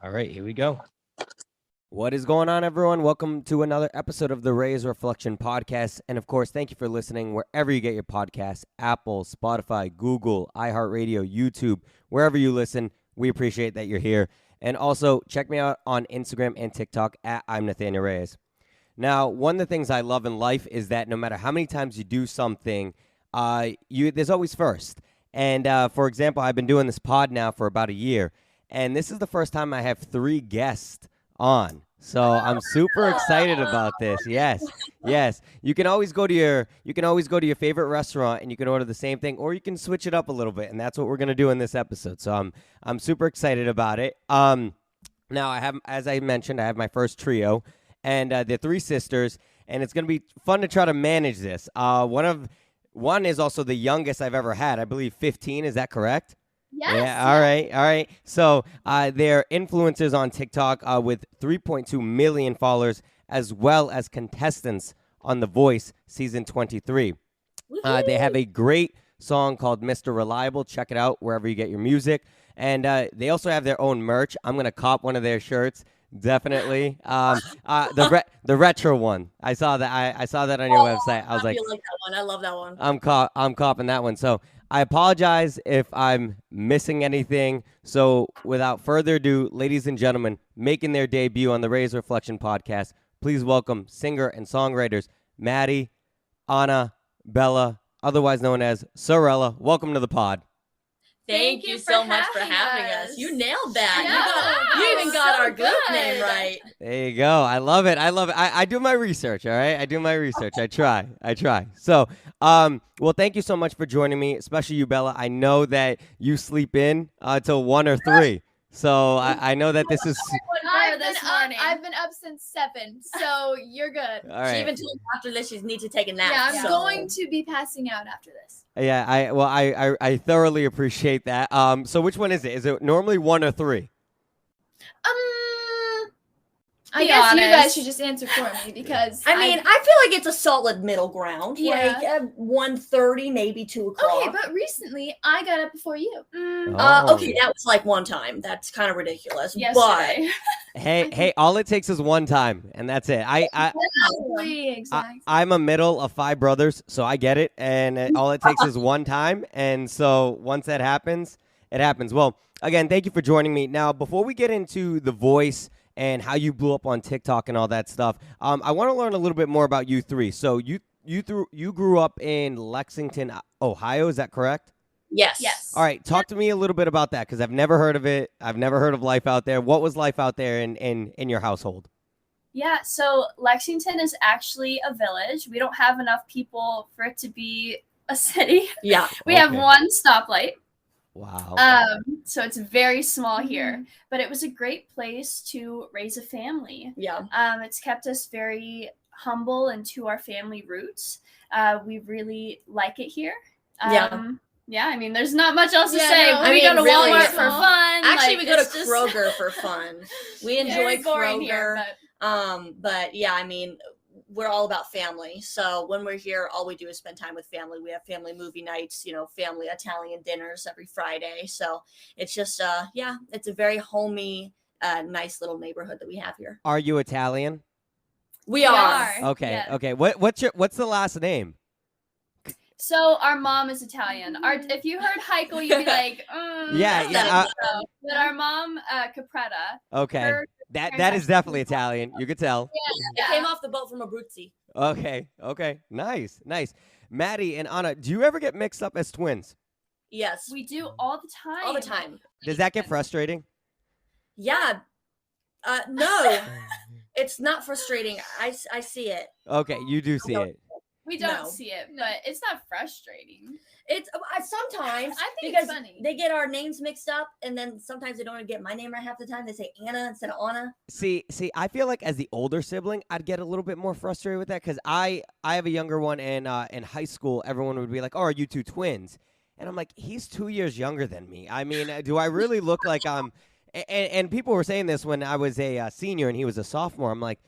All right, here we go. What is going on, everyone? Welcome to another episode of the Reyes Reflection Podcast. And of course, thank you for listening wherever you get your podcasts: Apple, Spotify, Google, iHeartRadio, YouTube, wherever you listen. We appreciate that you're here. And also, check me out on Instagram and TikTok at I'm Nathanael Reyes. Now, one of the things I love in life is that no matter how many times you do something, there's always first. And for example, I've been doing this pod now for about a year, and this is the first time I have 3 guests on. So I'm super excited about this. Yes. Yes. You can always go to your favorite restaurant and you can order the same thing, or you can switch it up a little bit, and that's what we're going to do in this episode. So I'm super excited about it. Now as I mentioned, I have my first trio, and they're 3 sisters, and it's going to be fun to try to manage this. One is also the youngest I've ever had. I believe 15, is that correct? Yes. Yeah, all right. So they're influencers on TikTok with 3.2 million followers, as well as contestants on The Voice Season 23. They have a great song called Mr. Reliable. Check it out wherever you get your music. And they also have their own merch. I'm going to cop one of their shirts. Definitely. The retro one. I saw that. I saw that on your website. I was like that one. I love that one. I'm copping that one. So I apologize if I'm missing anything. So without further ado, ladies and gentlemen, making their debut on the Reyes Reflection Podcast, please welcome singer and songwriters Madi, Anna, Bella, otherwise known as Sorelle. Welcome to the pod. Thank you so much for having us. You nailed that. You even got our group name right. There you go. I love it. I do my research, all right? I do my research. I try. So, well, thank you so much for joining me, especially you, Bella. I know that you sleep in till 1 or 3. So I know that this is... I've been up since 7, so you're good. All right. She even told me after this she needs to take a nap. Yeah, I'm going to be passing out after this. Yeah, I thoroughly appreciate that. So which one is it? Is it normally 1 or 3? I guess you guys should just answer for me, because I feel like it's a solid middle ground. Yeah. Like 1:30, maybe 2 o'clock. Okay, but recently I got up before you. Okay, that was like one time. That's kind of ridiculous. Yesterday. But hey, all it takes is one time, and that's it. Exactly. I'm a middle of 5 brothers, so I get it, and all it takes is one time, and so once that happens, it happens. Well, again, thank you for joining me. Now, before we get into The Voice and how you blew up on TikTok and all that stuff, I want to learn a little bit more about you 3. So you grew up in Lexington, Ohio, is that correct? Yes. All right, talk to me a little bit about that, because I've never heard of it. I've never heard of life out there. What was life out there in your household? Yeah, so Lexington is actually a village. We don't have enough people for it to be a city. Yeah. We have one stoplight. Wow. So it's very small here, but it was a great place to raise a family. Yeah. It's kept us very humble and to our family roots. We really like it here. Yeah, I mean, there's not much else to say. No, we go to really, Walmart for fun. Actually, like, we go to just Kroger for fun. We enjoy boring Kroger. here, But yeah, I mean, we're all about family. So when we're here, all we do is spend time with family. We have family movie nights, family Italian dinners every Friday. So it's just, it's a very homey, nice little neighborhood that we have here. Are you Italian? We are. Okay. Yeah. Okay. What's the last name? So our mom is Italian. If you heard Heichel, you'd be like, Yeah. But our mom, Capretta. Okay. That is definitely Italian. You could tell. Yeah. It came off the boat from Abruzzi. Okay. Nice. Madi and Anna, do you ever get mixed up as twins? Yes. We do all the time. All the time. Does that get frustrating? Yeah. No, it's not frustrating. I see it. Okay, you do see it. We don't see it, but it's not frustrating. It's sometimes I think because it's funny. they get our names mixed up, and then sometimes they don't get my name right half the time. They say Anna instead of Anna. See, I feel like as the older sibling, I'd get a little bit more frustrated with that, because I have a younger one, and in high school, everyone would be like, "Oh, are you 2 twins?" And I'm like, he's 2 years younger than me. I mean, do I really look like I'm? And people were saying this when I was a senior and he was a sophomore. I'm like,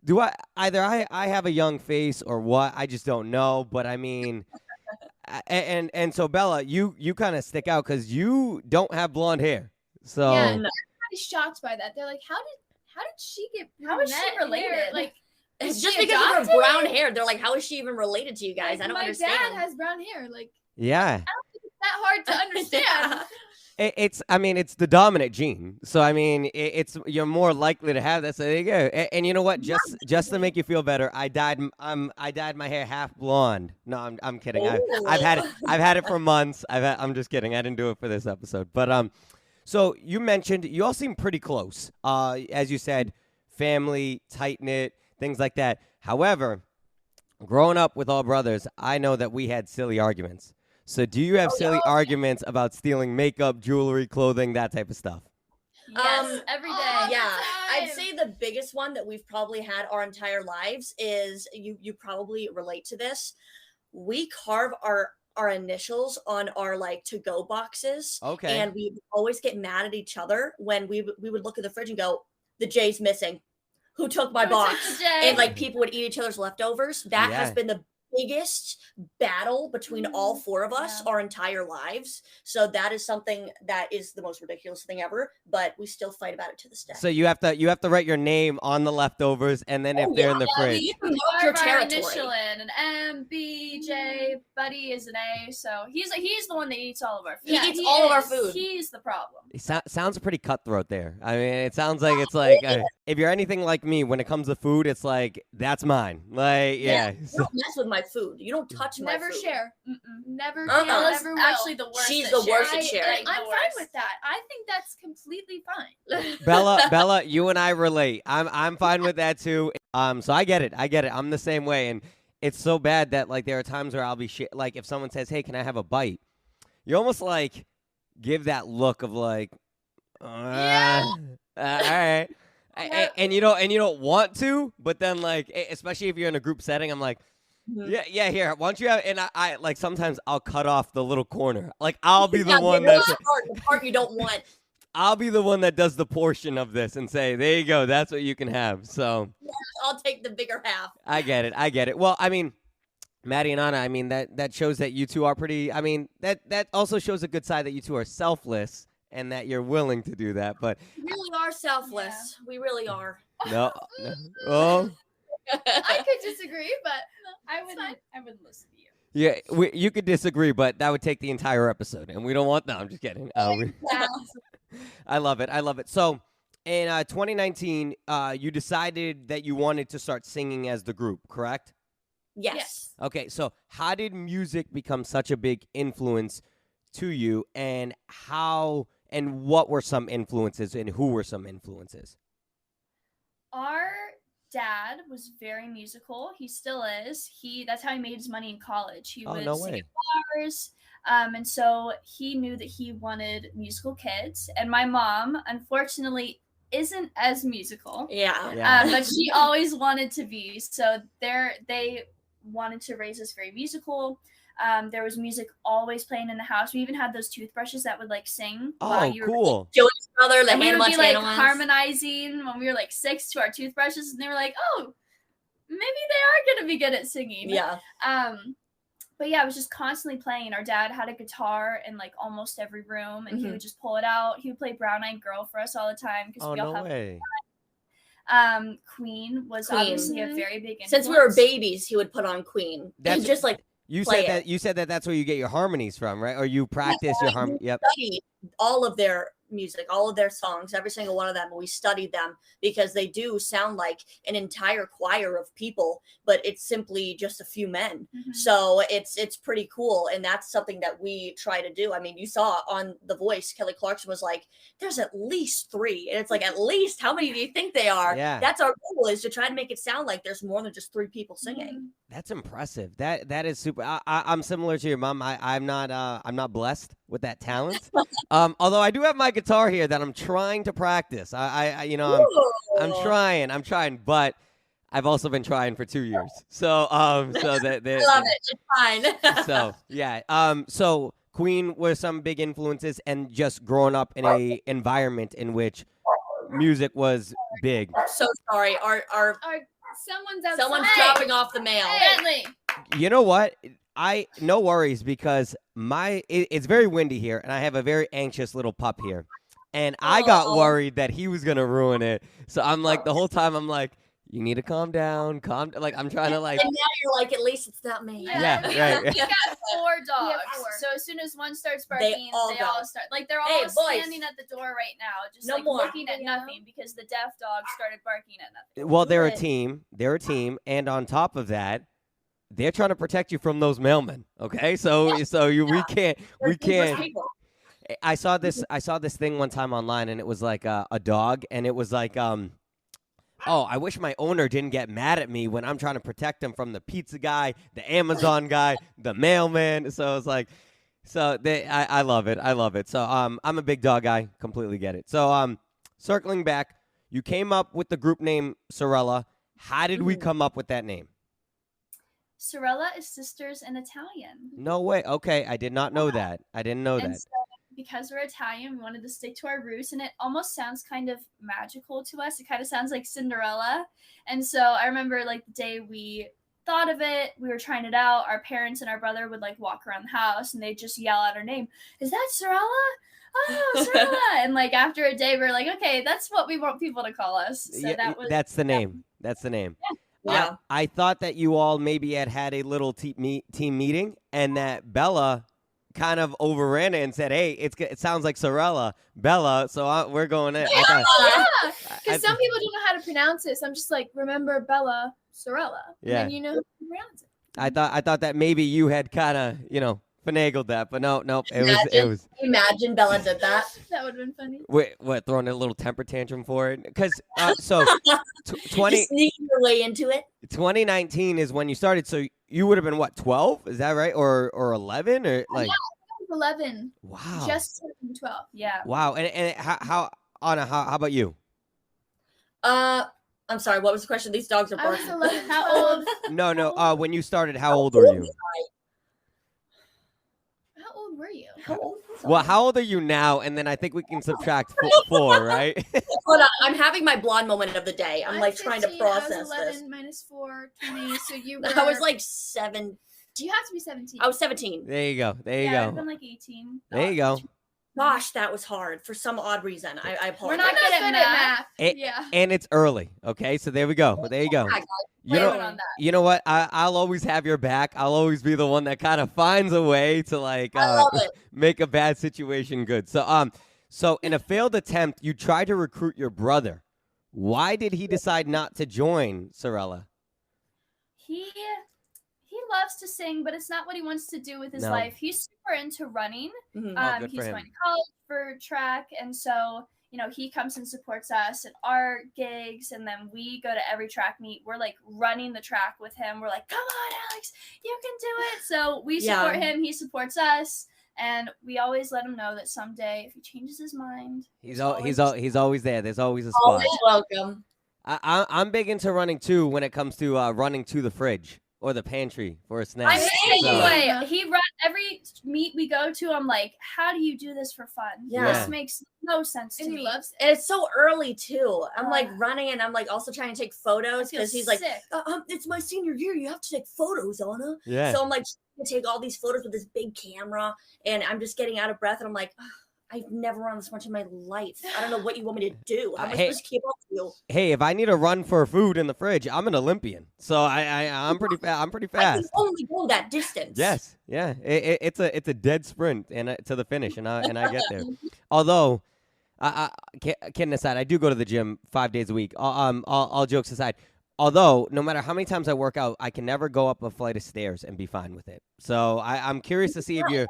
do I have a young face or what? I just don't know. But I mean, and so Bella, you kind of stick out because you don't have blonde hair. So Yeah, everybody's shocked by that. They're like, how did she get how is she related? Hair? Like, it's just because of her brown hair. They're like, how is she even related to you guys? Like, I don't understand. My dad has brown hair. Like, yeah. I don't think it's that hard to understand. It's the dominant gene. So I mean, you're more likely to have that. So there you go. And you know what? Just to make you feel better, I dyed my hair half blonde. No, I'm kidding. I've had it for months. I'm just kidding. I didn't do it for this episode. But so you mentioned you all seem pretty close. As you said, family, tight knit, things like that. However, growing up with all brothers, I know that we had silly arguments. So do you have silly arguments about stealing makeup, jewelry, clothing, that type of stuff? Yes, every day. Yeah, I'd say the biggest one that we've probably had our entire lives is, you probably relate to this. We carve our initials on our like to-go boxes. Okay. And we always get mad at each other when we would look at the fridge and go, the J's missing. Who took my box? And like people would eat each other's leftovers. That has been the biggest battle between all four of us our entire lives. So that is something that is the most ridiculous thing ever, but we still fight about it to this day. So you have to write your name on the leftovers, and then if they're in the fridge, you can mark your territory. Initial in an M, B, J. Buddy is an A, so he's the one that eats all of our food. He eats all of our food. He's the problem. It sounds pretty cutthroat there. I mean, it sounds like it's like if you're anything like me, when it comes to food, it's like that's mine. Like you don't mess with my food. You don't touch my food. Never share. Never Uh-uh. never will. Actually the worst. She's the worst at sharing. I'm fine with that. I think that's completely fine. Bella, you and I relate. I'm fine with that too. So I get it. I'm the same way, and it's so bad that like there are times where I'll be like if someone says, "Hey, can I have a bite?" You almost like give that look of like, all right. And you don't want to, but then like, especially if you're in a group setting, I'm like, yeah, here, why don't you have, and I like sometimes I'll cut off the little corner. Like I'll be the one that's the part you don't want. I'll be the one that does the portion of this and say, there you go, that's what you can have. So I'll take the bigger half. I get it. Well, I mean, Madi and Anna, I mean, that shows that you two are pretty, I mean, that also shows a good side that you two are selfless and that you're willing to do that. But we really are selfless. Yeah. We really are. No. Oh. I could disagree, but I wouldn't listen to you. Yeah, you could disagree, but that would take the entire episode, and we don't want that. I'm just kidding. I love it. So, in 2019, you decided that you wanted to start singing as the group, correct? Yes. Okay, so how did music become such a big influence to you, and what were some influences, and who were some influences? Our dad was very musical. He still is. That's how he made his money in college. He would sing at bars. And so he knew that he wanted musical kids. And my mom, unfortunately, isn't as musical. Yeah. But she always wanted to be. So they wanted to raise us very musical. There was music always playing in the house. We even had those toothbrushes that would like sing. Oh, you cool! Were, Joey's brother, the we would be like harmonizing when we were like 6 to our toothbrushes, and they were like, "Oh, maybe they are gonna be good at singing." Yeah. But yeah, it was just constantly playing. Our dad had a guitar in like almost every room, and he would just pull it out. He would play Brown Eyed Girl for us all the time because we all have. Way. Queen was obviously a very big influence. Since we were babies, he would put on Queen. That's just like. You said that that's where you get your harmonies from, right? Or you practice your harmony. Yep. Studied all of their music, all of their songs, every single one of them. We studied them because they do sound like an entire choir of people, but it's simply just a few men. Mm-hmm. So it's pretty cool, and that's something that we try to do. I mean, you saw on The Voice, Kelly Clarkson was like, "There's at least 3," and it's like, at least how many do you think they are? Yeah. That's our goal, is to try to make it sound like there's more than just 3 people singing. That's impressive. That is super. I'm similar to your mom. I'm not blessed with that talent. Although I do have my guitar here that I'm trying to practice. I'm trying, but I've also been trying for 2 years. So I love it. It's fine. So yeah. So Queen was some big influences, and just growing up in a environment in which music was big. So sorry. Our someone's outside. Someone's dropping off the mail. Hey. You know what? No worries, because it's very windy here, and I have a very anxious little pup here. And I got worried that he was going to ruin it. So I'm like, the whole time I'm like, you need to calm down. Like, I'm trying to like. And now you're like, at least it's not me. Yeah, right. We got 4 dogs. So as soon as one starts barking, they all start. Like, they're all standing at the door right now, just looking at nothing because the deaf dog started barking at nothing. Well, they're a team. They're a team. And on top of that, they're trying to protect you from those mailmen. Okay. We can't. I saw this thing one time online, and it was like a dog, and it was like, oh, I wish my owner didn't get mad at me when I'm trying to protect him from the pizza guy, the Amazon guy, the mailman. So it's like, I love it. I love it. So I'm a big dog guy. Completely get it. So circling back, you came up with the group name Sorelle. How did we come up with that name? Sorelle is sisters in Italian. No way. Okay, I did not know that. I didn't know that. So, because we're Italian, we wanted to stick to our roots, and it almost sounds kind of magical to us. It kind of sounds like Cinderella. And so I remember like the day we thought of it, we were trying it out. Our parents and our brother would like walk around the house and they'd just yell out our name. Is that Sorelle? Oh, Sorelle. And like after a day, we're like, okay, that's what we want people to call us. So that's the name. That's the name. Yeah. I thought that you all maybe had a little team meeting, and that Bella kind of overran it and said, "Hey, it sounds like Sorelle, Bella." So we're going in. Yeah, because some people don't know how to pronounce it. So I'm just like, remember Bella, Sorelle. Yeah, and you know how to pronounce it. I thought that maybe you had kind of finagled that, but no, it was. Imagine Bella did that. That would have been funny. Wait, what? Throwing a little temper tantrum for it? Because so 20 just sneaking your way into it. 2019 is when you started. So you would have been what, 12? Is that right? Or 11 or like? Yeah, I was 11. Wow. Just 12. Yeah. Wow. And how Anna? How about you? I'm sorry. What was the question? These dogs are barking. I was 11. How old? No. When you started, how old were you? How old were you? Well, how old are you now? And then I think we can subtract 4, right? Hold on. I'm having my blonde moment of the day. I'm like 15, trying to process I was 11 this. minus 4, 20. So you were. I was like 7. You have to be 17. I was 17. There you go. I've been like 18. There you go. Gosh, that was hard for some odd reason. I apologize. We're not good at math. Yeah. And it's early. Okay, so there we go. There you go. You know what? I'll always have your back. I'll always be the one that kind of finds a way to like make a bad situation good. So in a failed attempt, you tried to recruit your brother. Why did he decide not to join Sorelle? He loves to sing, but it's not what he wants to do with his life. He's super into running. Mm-hmm. He's going to college for track, and so he comes and supports us at our gigs, and then we go to every track meet. We're like running the track with him. We're like, come on, Alex, you can do it. So we support him. He supports us. And we always let him know that someday, if he changes his mind, he's always there. There's always a spot. Always welcome. I'm big into running too when it comes to running to the fridge or the pantry for a snack. Anyway, he runs every meet we go to. I'm like, how do you do this for fun? Yeah. This makes no sense to me. He loves it. And it's so early too. I'm like running, and I'm like also trying to take photos because he's like, it's my senior year. You have to take photos, Anna. Yeah. So I'm like, to take all these photos with this big camera, and I'm just getting out of breath, and I'm like, I've never run this much in my life. I don't know what you want me to do. How am I supposed to keep up with you? Hey, if I need to run for food in the fridge, I'm an Olympian, so I'm pretty fast. I'm pretty fast. I can only go that distance. Yes, yeah, it's a dead sprint and to the finish, and I get there. Although, kidding aside, I do go to the gym 5 days a week. All jokes aside. Although, no matter how many times I work out, I can never go up a flight of stairs and be fine with it. So I'm curious to see if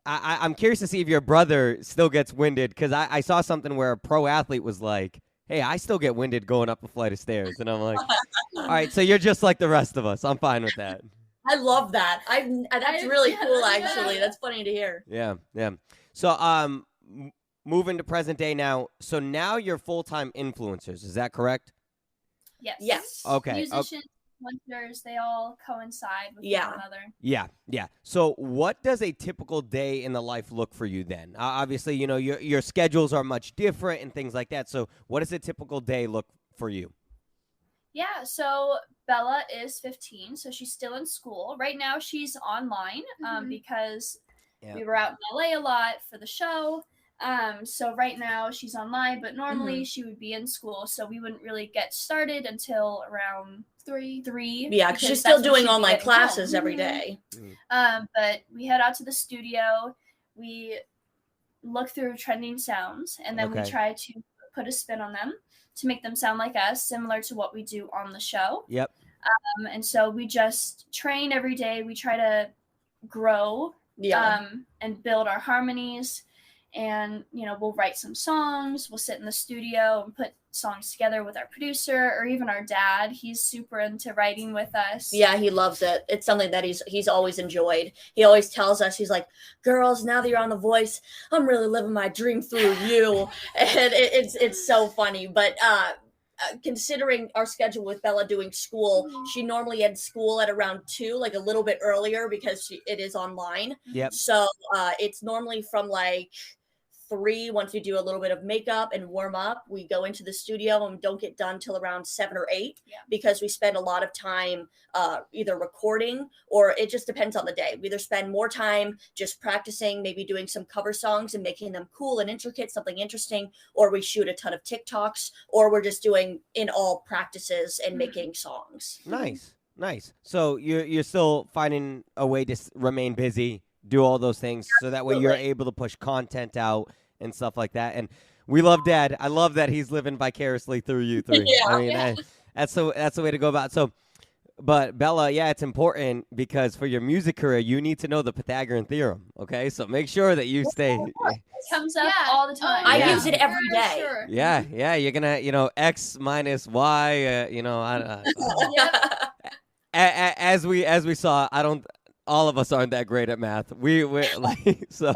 I'm curious to see if your brother still gets winded, because I saw something where a pro athlete was like, hey, I still get winded going up a flight of stairs. And I'm like, all right, so you're just like the rest of us. I'm fine with that. I love that. That's really cool, actually. That's funny to hear. Yeah. So moving to present day now. So now you're full-time influencers. Is that correct? Yes. Okay. Musicians, influencers, they all coincide with one another. Yeah. So what does a typical day in the life look for you then? Obviously, your schedules are much different and things like that. So what does a typical day look for you? Yeah, so Bella is 15, so she's still in school. Right now she's online because we were out in LA a lot for the show. So right now she's online, but normally she would be in school, so we wouldn't really get started until around 3. Yeah, because she's still doing online classes every day. But we head out to the studio, we look through trending sounds, and then we try to put a spin on them to make them sound like us, similar to what we do on the show. Yep. And so we just train every day. We try to grow and build our harmonies. And, we'll write some songs. We'll sit in the studio and put songs together with our producer or even our dad. He's super into writing with us. Yeah, he loves it. It's something that he's always enjoyed. He always tells us, he's like, girls, now that you're on The Voice, I'm really living my dream through you. And it's so funny. But considering our schedule with Bella doing school, she normally ends school at around 2, like a little bit earlier because it is online. Yep. So it's normally from like 3. Once we do a little bit of makeup and warm up, we go into the studio and don't get done till around 7 or 8 because we spend a lot of time either recording, or it just depends on the day. We either spend more time just practicing, maybe doing some cover songs and making them cool and intricate, something interesting, or we shoot a ton of TikToks, or we're just doing in all practices and making songs. Nice. So you're still finding a way to remain busy, do all those things, so that way you're able to push content out and stuff like that. And we love Dad. I love that he's living vicariously through you 3. I mean, that's the way to go about it. So, but Bella, it's important because for your music career, you need to know the Pythagorean theorem. Okay, so make sure that you stay. It comes up all the time. I use it every day. Sure. Yeah, you're gonna, X minus Y. As we saw, all of us aren't that great at math. We're like, so,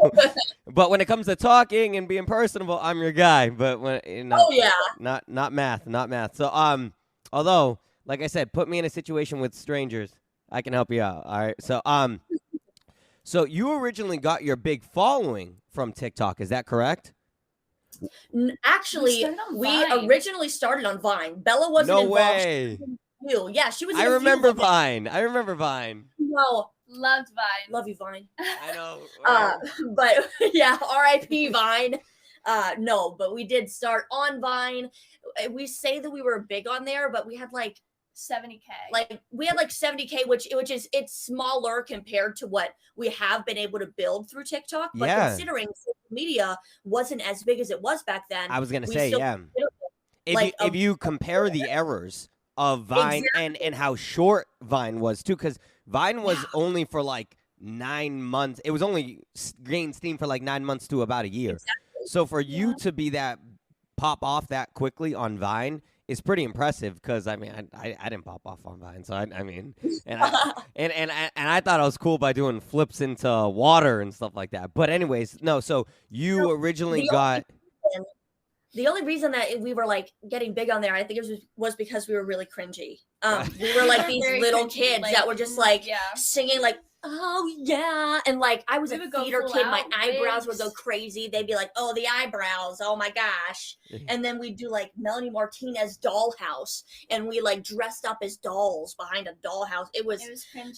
but when it comes to talking and being personable, I'm your guy. But when not math. So although, like I said, put me in a situation with strangers, I can help you out. All right. So you originally got your big following from TikTok, is that correct? Actually, we originally started on Vine. Bella wasn't involved. No way. Yeah, she was. I remember Vine. No. Loved Vine. Love you, Vine. I know. But yeah, R.I.P. Vine. No, but we did start on Vine. We say that we were big on there, but we had like 70K. Like we had like 70K, which is it's smaller compared to what we have been able to build through TikTok. But considering social media wasn't as big as it was back then, I was gonna say, if you compare the errors of Vine and how short Vine was too, because Vine was only for like 9 months. It was only gained steam for like 9 months to about a year. Exactly. So for you to be that pop off that quickly on Vine is pretty impressive. Because I mean, I didn't pop off on Vine, so I mean, and I thought I was cool by doing flips into water and stuff like that. But anyways, no. So you originally got. The only reason that we were like getting big on there, I think it was because we were really cringy. We were like these little kids that were just like singing like, oh yeah, and like I was a theater kid. My eyebrows would go crazy. They'd be like, oh, the eyebrows, oh my gosh. And then we'd do like Melanie Martinez dollhouse, and we like dressed up as dolls behind a dollhouse. It was cringy.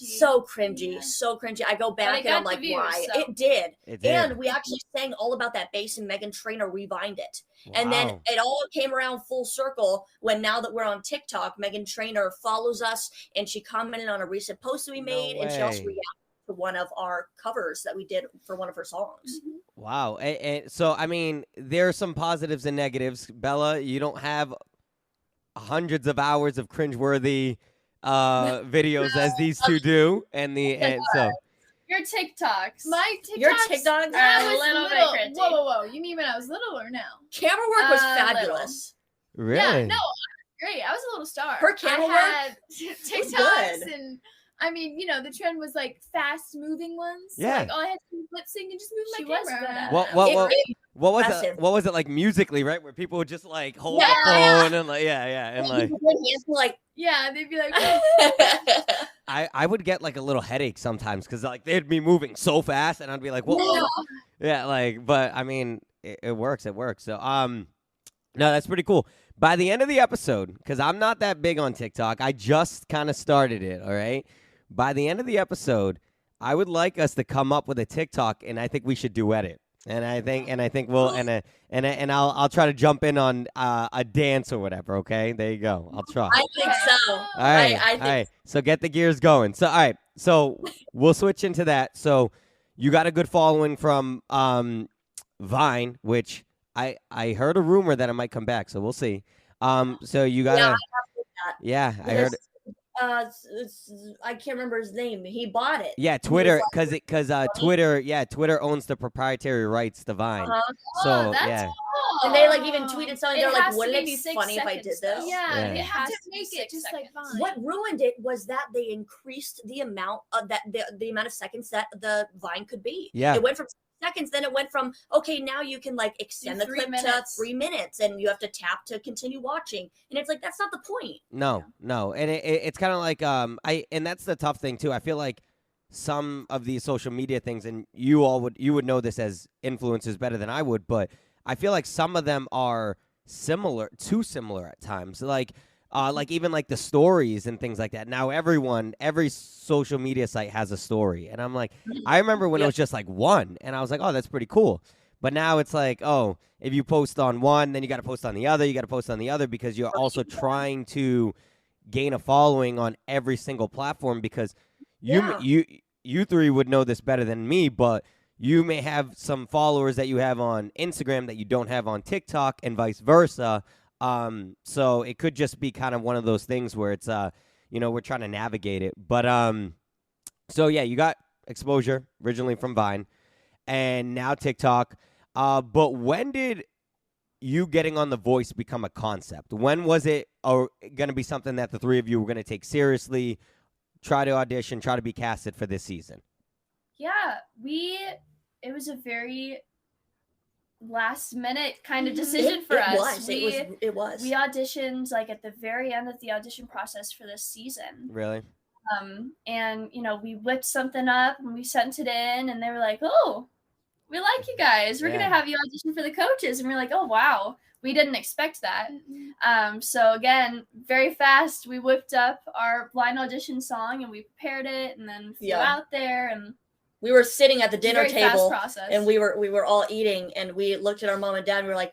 So cringy. I go back and I'm like, why? So. It did. And we actually sang all about that bass, and Meghan Trainor revined it. Wow. And then it all came around full circle when now that we're on TikTok, Meghan Trainor follows us, and she commented on a recent post that we made, and she also reacted to one of our covers that we did for one of her songs. Wow. And so, I mean, there are some positives and negatives. Bella, you don't have hundreds of hours of cringeworthy videos as these two do. And so... Your TikToks. My TikToks. Your TikToks are a little bit cringy. Whoa. You mean when I was little or now? Camera work was fabulous. Really? Yeah, no, great. I was a little star. Her camera work TikToks and I mean, the trend was like fast moving ones. Yeah. Like all I had to do was lip sync and just move my camera. Good at what was it? What was it like musically, right? Where people would just like hold the phone and like and like they'd be like I would get like a little headache sometimes because like they'd be moving so fast and I'd be like, whoa. Yeah, like, but I mean it works. So no, that's pretty cool. By the end of the episode, because I'm not that big on TikTok, I just kind of started it, all right? By the end of the episode, I would like us to come up with a TikTok, and I think we should duet it. And I think we'll and I'll try to jump in on a dance or whatever. Okay, there you go. I'll try. I think so. All right, I think all right. So get the gears going. So all right, so we'll switch into that. So you got a good following from Vine, which I heard a rumor that it might come back. So we'll see. So you got I heard. I can't remember his name. He bought it. Yeah, Twitter, because Twitter owns the proprietary rights to Vine. So that's yeah, cool. And they like even tweeted something. They're like, has to "Wouldn't it be be 6 funny if I did seconds, this?" though. Yeah, It they have has to to be make it 6 just like seconds. Vine. What ruined it was that they increased the amount of the amount of seconds that the Vine could be. Yeah. It went from seconds, then it went from okay, now you can like extend the 3 clip to minutes. 3 minutes, and you have to tap to continue watching. And it's like that's not the point. no, and it's kind of like and that's the tough thing too. I feel like some of these social media things, and you would know this as influencers better than I would, but I feel like some of them are too similar at times. Like even like the stories and things like that. Now every social media site has a story, and I'm like, I remember when it was just like one, and I was like, oh, that's pretty cool. But now it's like, oh, if you post on one, then you got to post on the other. You got to post on the other because you're also trying to gain a following on every single platform. Because you three would know this better than me, but you may have some followers that you have on Instagram that you don't have on TikTok, and vice versa. So it could just be kind of one of those things where it's we're trying to navigate it. But so yeah, you got exposure originally from Vine, and now TikTok. But when did you getting on The Voice become a concept? When was it going to be something that the three of you were going to take seriously, try to audition, try to be casted for this season? Yeah, it was a very last minute kind of decision for us. It was. We auditioned like at the very end of the audition process for this season. Really? And we whipped something up and we sent it in, and they were like, "Oh, we like you guys. We're gonna have you audition for the coaches." And we're like, "Oh wow, we didn't expect that." So again, very fast, we whipped up our blind audition song and we prepared it, and then flew out there, and we were sitting at the dinner table, and we were all eating, and we looked at our mom and dad, and we were like,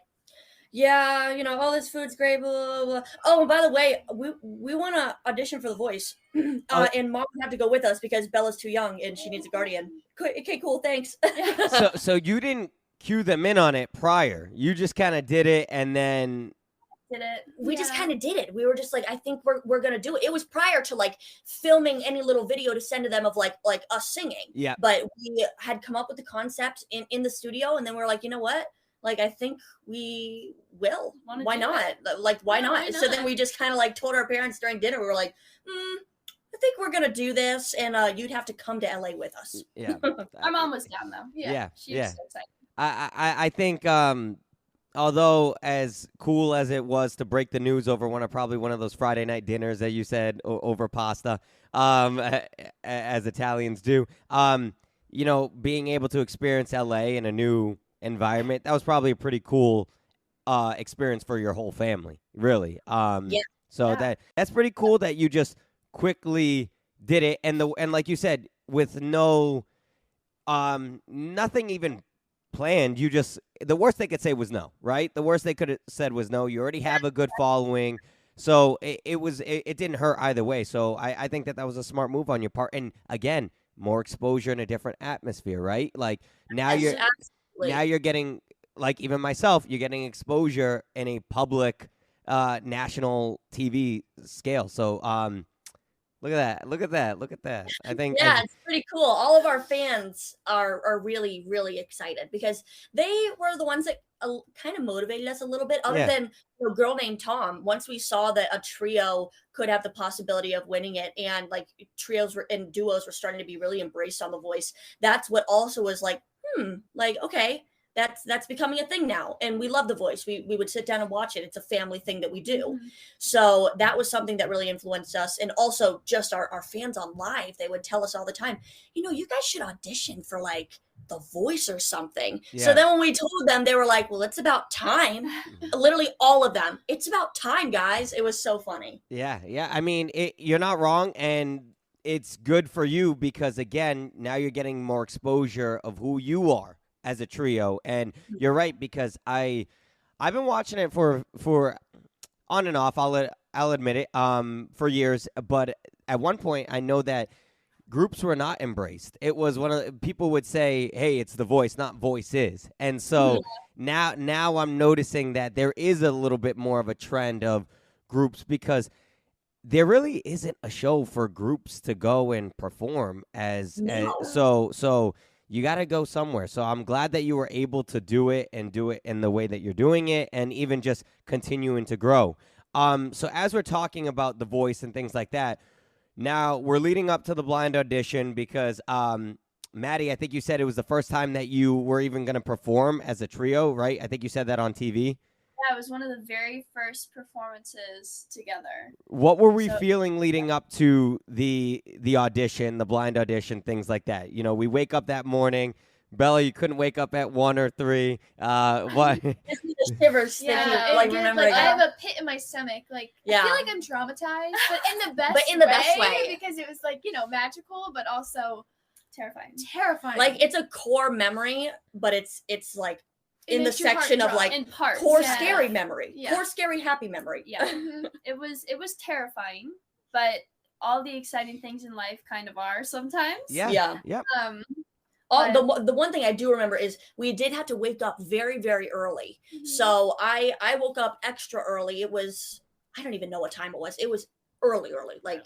yeah, all this food's great, blah, blah, blah. Oh, and by the way, we want to audition for The Voice, and mom had to go with us because Bella's too young and she needs a guardian. Okay, cool, thanks. So you didn't cue them in on it prior. You just kind of did it, and then did it. We just kind of did it. We were just like, I think we're gonna do it. It was prior to like filming any little video to send to them of like us singing. Yeah. But we had come up with the concept in the studio, and then we're like, you know what? Like, I think we will. Why not? Like, why not? So then we just kind of like told our parents during dinner. We were like, I think we're gonna do this, and you'd have to come to LA with us. Yeah. Our mom was down though. Yeah. She was so excited. I think although as cool as it was to break the news over probably one of those Friday night dinners that you said over pasta, as Italians do, being able to experience LA in a new environment, that was probably a pretty cool experience for your whole family, really. So that's pretty cool that you just quickly did it, and like you said, with no nothing even planned. You just, the worst they could say was no, right? The worst they could have said was no. You already have a good following, so it didn't hurt either way. So I think that was a smart move on your part, and again, more exposure in a different atmosphere, right? Like now you're getting, like, even myself, you're getting exposure in a public national TV scale. So look at that. I think it's pretty cool. All of our fans are really, really excited because they were the ones that kind of motivated us a little bit, other than a girl named Tom. Once we saw that a trio could have the possibility of winning it, and like trios and duos were starting to be really embraced on The Voice, that's what also was like, like, okay, that's becoming a thing now, and we love The Voice. We would sit down and watch it. It's a family thing that we do. So that was something that really influenced us, and also just our fans on live. They would tell us all the time, you guys should audition for like The Voice or something. So then when we told them, they were like, well, it's about time. Literally all of them. It's about time, guys. It was so funny. Yeah. I mean, you're not wrong, and it's good for you because, again, now you're getting more exposure of who you are as a trio. And you're right, because I've been watching it for on and off. I'll admit it, for years. But at one point, I know that groups were not embraced. It was one of people would say, "Hey, it's The Voice, not Voices." And so now I'm noticing that there is a little bit more of a trend of groups, because there really isn't a show for groups to go and perform as so you got to go somewhere. So I'm glad that you were able to do it and do it in the way that you're doing it, and even just continuing to grow. So as we're talking about The Voice and things like that, now we're leading up to the blind audition, because Madi, I think you said it was the first time that you were even going to perform as a trio, right? I think you said that on TV. Yeah, it was one of the very first performances together. What were we feeling leading up to the audition, the blind audition, things like that? You know, we wake up that morning. Bella, you couldn't wake up at 1 or 3. What? It's the shivers. Yeah, like remember. Like, I have a pit in my stomach. Like, yeah. I feel like I'm traumatized, but in the best way, because it was like, you know, magical, but also terrifying. Like, it's a core memory, but it's like in the section of like core scary memory, core scary happy memory. Yeah, it was terrifying, but all the exciting things in life kind of are sometimes. Yeah. The one thing I do remember is we did have to wake up very, very early. So I woke up extra early. It was, I don't even know what time it was. It was early. Like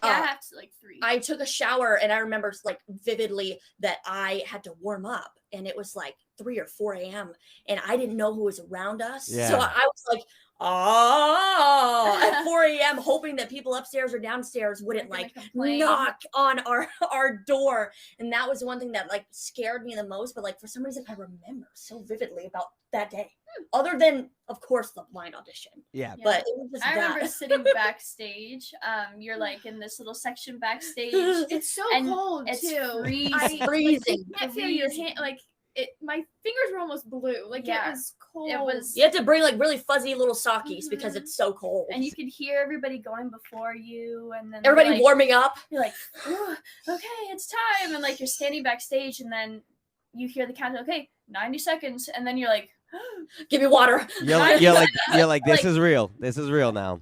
I have to like 3. I took a shower, and I remember like vividly that I had to warm up, and it was like 3 or 4 a.m. and I didn't know who was around us. Yeah. So I was like, at 4 a.m. hoping that people upstairs or downstairs wouldn't like knock on our door. And that was one thing that like scared me the most. But like for some reason I remember so vividly about that day. Other than, of course, the blind audition. Yeah. But it was just I remember sitting backstage. You're like in this little section backstage. It's so cold it's too. Freezing. You can't feel your hand. Like my fingers were almost blue. Like it was cold. It was. You have to bring like really fuzzy little sockies because it's so cold. And you could hear everybody going before you, and then everybody like, warming up. You're like, okay, it's time, and like you're standing backstage, and then you hear the countdown. Okay, 90 seconds, and then you're like, give me water. You're like this is real. This is real now.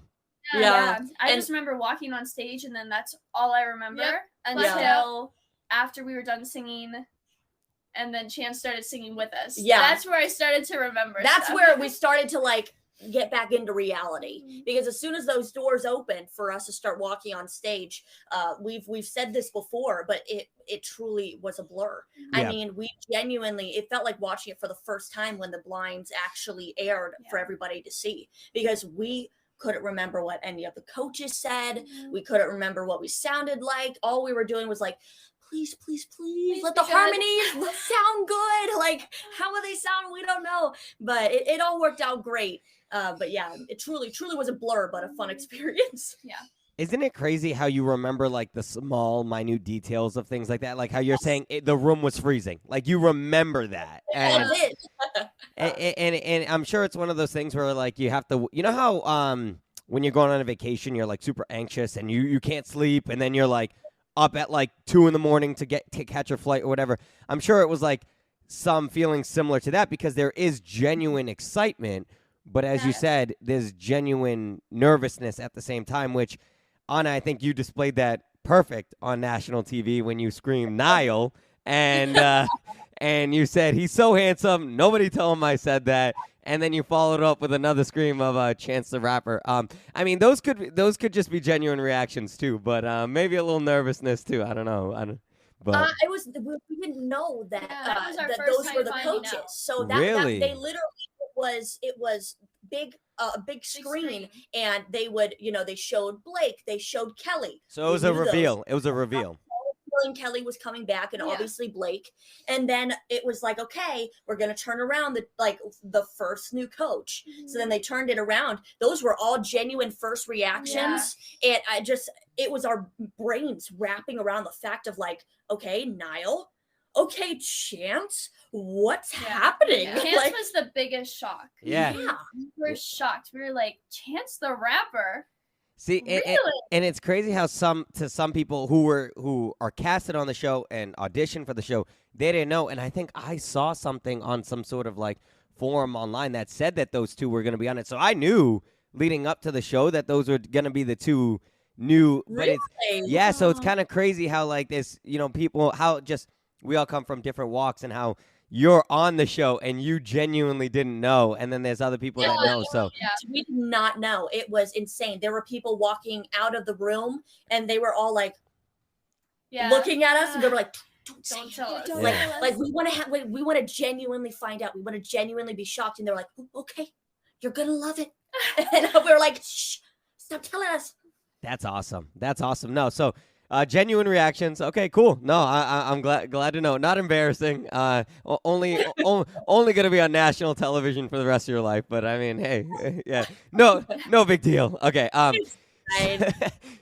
Yeah. I just remember walking on stage, and then that's all I remember until after we were done singing. And then Chance started singing with us. Yeah. That's where I started to remember. That's where we started to like get back into reality. Because as soon as those doors opened for us to start walking on stage, we've said this before, but it truly was a blur. Yeah. I mean, we genuinely, it felt like watching it for the first time when the blinds actually aired for everybody to see. Because we couldn't remember what any of the coaches said. We couldn't remember what we sounded like. All we were doing was like, please let the harmonies sound good. Like, how will they sound? We don't know. But it all worked out great. But yeah, it truly was a blur, but a fun experience. Yeah. Isn't it crazy how you remember like the small, minute details of things like that? Like how you're saying the room was freezing. Like you remember that. And, and I'm sure it's one of those things where like you have to, you know how when you're going on a vacation, you're like super anxious and you can't sleep, and then you're like up at like 2 a.m. to catch your flight or whatever. I'm sure it was like some feeling similar to that, because there is genuine excitement, but as you said, there's genuine nervousness at the same time, which Anna, I think you displayed that perfect on national TV when you screamed Niall and and you said he's so handsome. Nobody told him I said that. And then you followed up with another scream of Chance the Rapper. I mean, those could just be genuine reactions too, but maybe a little nervousness too. I don't know. But it was, we didn't know that that those were the coaches. Out. So that they literally it was big. A big screen, and they would, they showed Blake, they showed Kelly. So it was a reveal. It was a reveal. And Kelly was coming back, and obviously Blake. And then it was like, okay, we're gonna turn around the first new coach. So then they turned it around. Those were all genuine first reactions, and it was our brains wrapping around the fact of like, okay, Niall, okay, Chance, what's happening? Chance was the biggest shock. Yeah. We were shocked. We were like, Chance the Rapper? See, and it's crazy how some people who are casted on the show and auditioned for the show, they didn't know. And I think I saw something on some sort of like forum online that said that those two were going to be on it. So I knew leading up to the show that those were going to be the two new. Really? But so it's kind of crazy how like this, people, how just we all come from different walks and how you're on the show and you genuinely didn't know, and then there's other people that know. So we did not know. It was insane. There were people walking out of the room and they were all like looking at us and they were like, don't tell us. Like we want to genuinely find out. We want to genuinely be shocked. And they're like, okay, you're gonna love it. And we were like, shh, stop telling us. That's awesome. No, so genuine reactions. Okay, cool. No, I'm glad to know. Not embarrassing. Only gonna be on national television for the rest of your life. But I mean, hey, yeah, no big deal. Okay.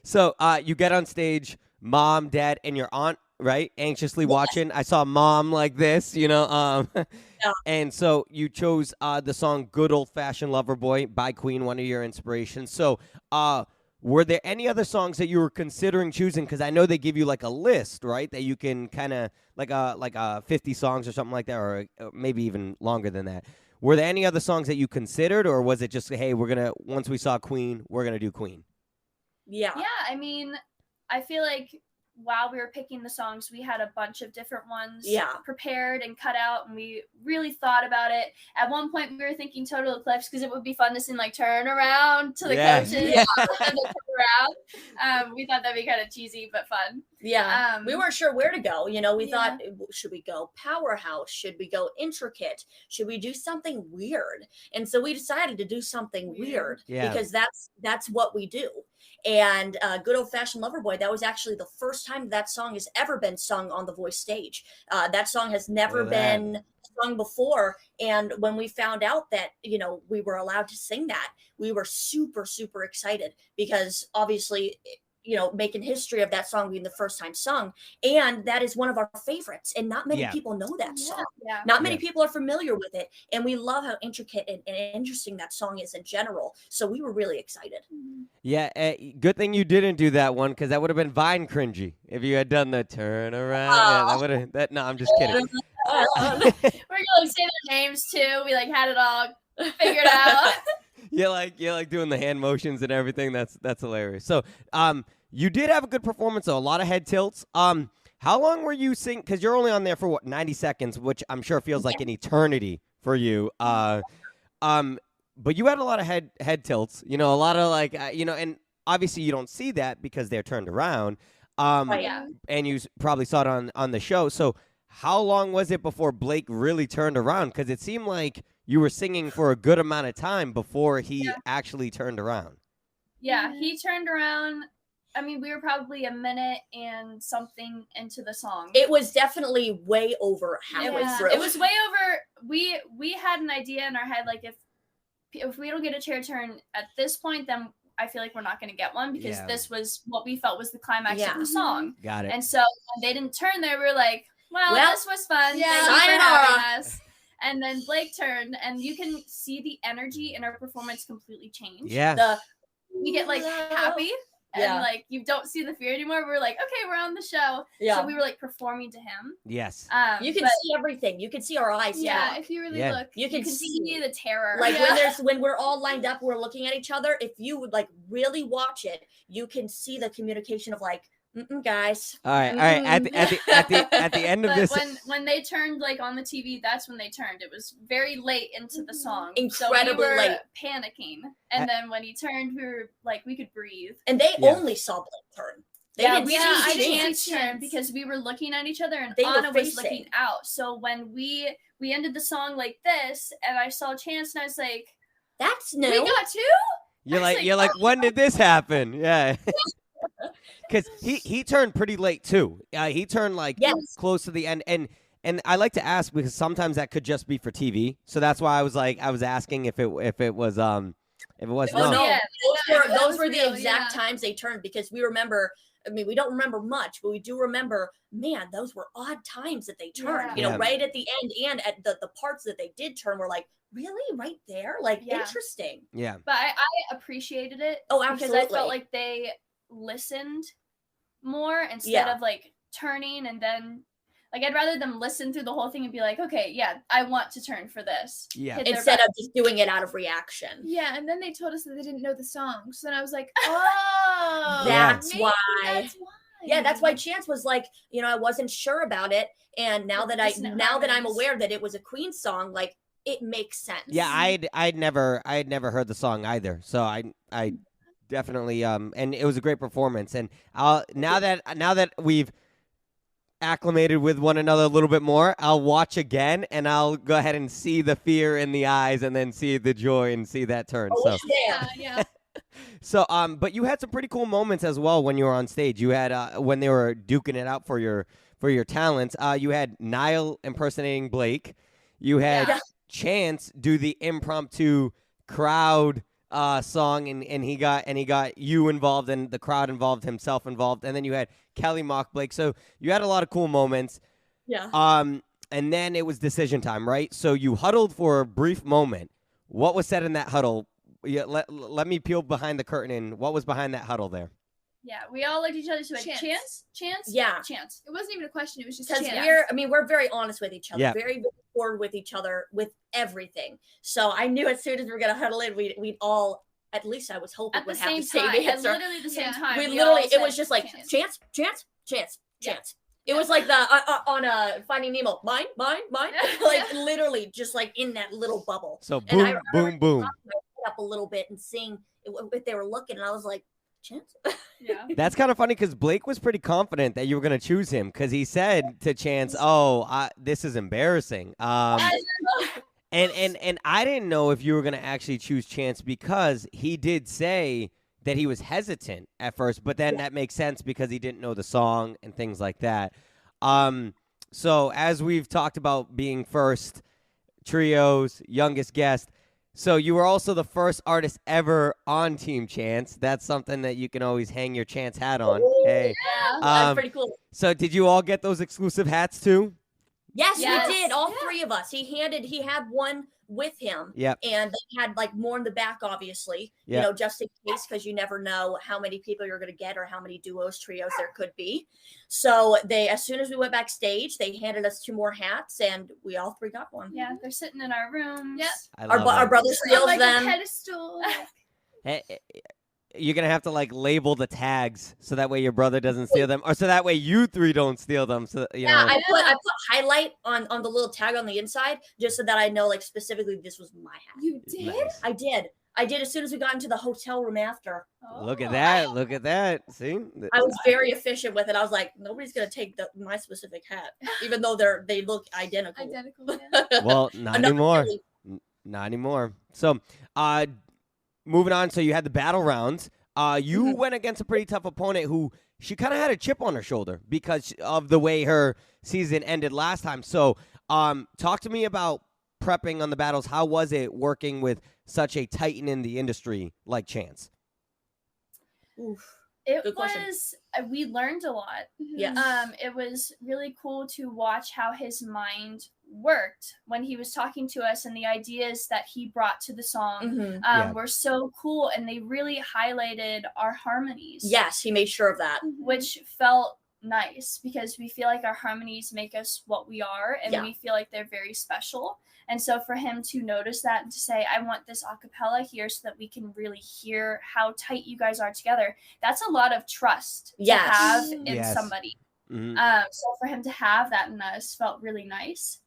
So you get on stage, mom, dad, and your aunt, right? Anxiously watching. I saw mom like this, And so you chose the song "Good Old Fashioned Lover Boy" by Queen, one of your inspirations. So were there any other songs that you were considering choosing? Because I know they give you like a list, right? That you can kind of like 50 songs or something like that, or maybe even longer than that. Were there any other songs that you considered, or was it just, hey, once we saw Queen, we're gonna do Queen? Yeah. I mean, I feel like while we were picking the songs, we had a bunch of different ones prepared and cut out, and we really thought about it. At one point, we were thinking Total Eclipse because it would be fun to sing like "Turn Around" to the coaches. Yeah. And turn around. We thought that'd be kind of cheesy but fun. Yeah, we weren't sure where to go. We thought, should we go Powerhouse? Should we go Intricate? Should we do something weird? And so we decided to do something weird because that's what we do. And Good Old Fashioned Lover Boy, that was actually the first time that song has ever been sung on the Voice stage. That song has never been sung before. And when we found out that, we were allowed to sing that, we were super, super excited because obviously, making history of that song being the first time sung. And that is one of our favorites. And not many people know that song. Yeah. Not many people are familiar with it. And we love how intricate and interesting that song is in general. So we were really excited. Yeah. Good thing you didn't do that one, because that would have been Vine cringy if you had done the turn around. Yeah, that would have. No, I'm just kidding. We're going to say their names too. We had it all figured out. You're like doing the hand motions and everything. That's hilarious. So, you did have a good performance, though. A lot of head tilts. How long were you singing? Because you're only on there for 90 seconds, which I'm sure feels like an eternity for you. But you had a lot of head tilts. A lot of and obviously you don't see that because they're turned around. And you probably saw it on the show. So how long was it before Blake really turned around? Because it seemed like you were singing for a good amount of time before he actually turned around. Yeah, he turned around. I mean, we were probably a minute and something into the song. It was definitely way over halfway through. It was way over. We had an idea in our head, like if we don't get a chair turn at this point, then I feel like we're not going to get one, because this was what we felt was the climax of the song. Got it. And so when they didn't turn there, we were like, well this was fun. Yeah, thank you for having us. And then Blake turned, and you can see the energy in our performance completely change. Yeah. We get happy, and you don't see the fear anymore. We're like, okay, we're on the show. Yeah. So we were performing to him. Yes. You can see everything. You can see our eyes. Yeah. If you really look, you can see the terror. When we're all lined up, we're looking at each other. If you would really watch it, you can see the communication of guys. All right. At the end of this, when they turned on the TV, that's when they turned. It was very late into the song, incredibly late, panicking. And then when he turned, we were we could breathe. And they only saw Blake turn. I didn't turn because we were looking at each other, and Anna was looking out. So when we ended the song like this, and I saw Chance, and I was like, "That's new. We got two." You're like, when did this happen? Yeah. Because he turned pretty late too. He turned close to the end, and I like to ask because sometimes that could just be for TV. So that's why I was asking if it was no. Yeah, those were the exact times they turned, because we remember. I mean, we don't remember much, but we do remember, man, those were odd times that they turned. Right at the end, and at the parts that they did turn were really right there, interesting. Yeah. But appreciated it. Oh, absolutely. Because I felt like they listened more instead of like turning and then like I'd rather them listen through the whole thing and be like, okay, yeah, I want to turn for this. Yeah. Instead of just doing it out of reaction. Yeah, and then they told us that they didn't know the song. So then I was like, oh, that's why. That's why. Yeah, that's why Chance was like, you know, I wasn't sure about it, and now that I'm aware that it was a Queen song, like it makes sense. Yeah, I'd never heard the song either, so I definitely and it was a great performance, and now that we've acclimated with one another a little bit more, I'll watch again and I'll go ahead and see the fear in the eyes and then see the joy and see that turn. Oh, so yeah. So but you had some pretty cool moments as well when you were on stage. You had when they were duking it out for your talents. You had Niall impersonating Blake. You had Chance do the impromptu crowd song, and he got you involved and the crowd involved, himself involved, and then you had Kelly mock Blake. So you had a lot of cool moments. Yeah. And then it was decision time, right? So you huddled for a brief moment. What was said in that huddle? Yeah, let me peel behind the curtain. And what was behind that huddle there? Yeah, we all looked at each other. So Chance, yeah, Chance. It wasn't even a question. It was just because Chance. we're very honest with each other, very, very forward with each other with everything. So I knew as soon as we were gonna huddle in, we'd all, at least I was hoping, would have the same answer. At literally the same time. We literally, it was just like Chance. It was like the on Finding Nemo, mine, like literally just like in that little bubble. So boom, boom, boom. Up a little bit and seeing if they were looking, and I was like, Chance. Yeah, that's kind of funny because Blake was pretty confident that you were going to choose him because he said to Chance, "Oh, this is embarrassing." And I didn't know if you were going to actually choose Chance because he did say that he was hesitant at first, but then that makes sense because he didn't know the song and things like that. So as we've talked about being first trios, youngest guest. So you were also the first artist ever on Team Chance. That's something that you can always hang your Chance hat on. Hey, that's pretty cool. So did you all get those exclusive hats too? Yes, we did. All three of us. He had one with him. Yep. And they had like more in the back, obviously. Yep. You know, just in case, because you never know how many people you're gonna get or how many duos, trios there could be. So as soon as we went backstage, they handed us 2 more hats, and we all 3 got one. Yeah, they're sitting in our rooms. Yep. Our brother steals like them. A pedestal. Hey, you're going to have to like label the tags so that way your brother doesn't steal them, or so that way you 3 don't steal them. So you know. I put highlight on the little tag on the inside just so that I know like specifically this was my hat. You did? Nice. I did as soon as we got into the hotel room after. Look at that. See? I was very efficient with it. I was like, nobody's going to take my specific hat, even though they look identical. Well, not anymore. Not anymore. So, moving on. So you had the battle rounds. You went against a pretty tough opponent who she kind of had a chip on her shoulder because of the way her season ended last time. So, talk to me about prepping on the battles. How was it working with such a titan in the industry like Chance? Oof. We learned a lot. Yes. It was really cool to watch how his mind worked when he was talking to us, and the ideas that he brought to the song were so cool, and they really highlighted our harmonies. Yes, he made sure of that. Which felt nice because we feel like our harmonies make us what we are, and we feel like they're very special. And so for him to notice that and to say, I want this a cappella here so that we can really hear how tight you guys are together, that's a lot of trust to have in somebody. So for him to have that in us felt really nice.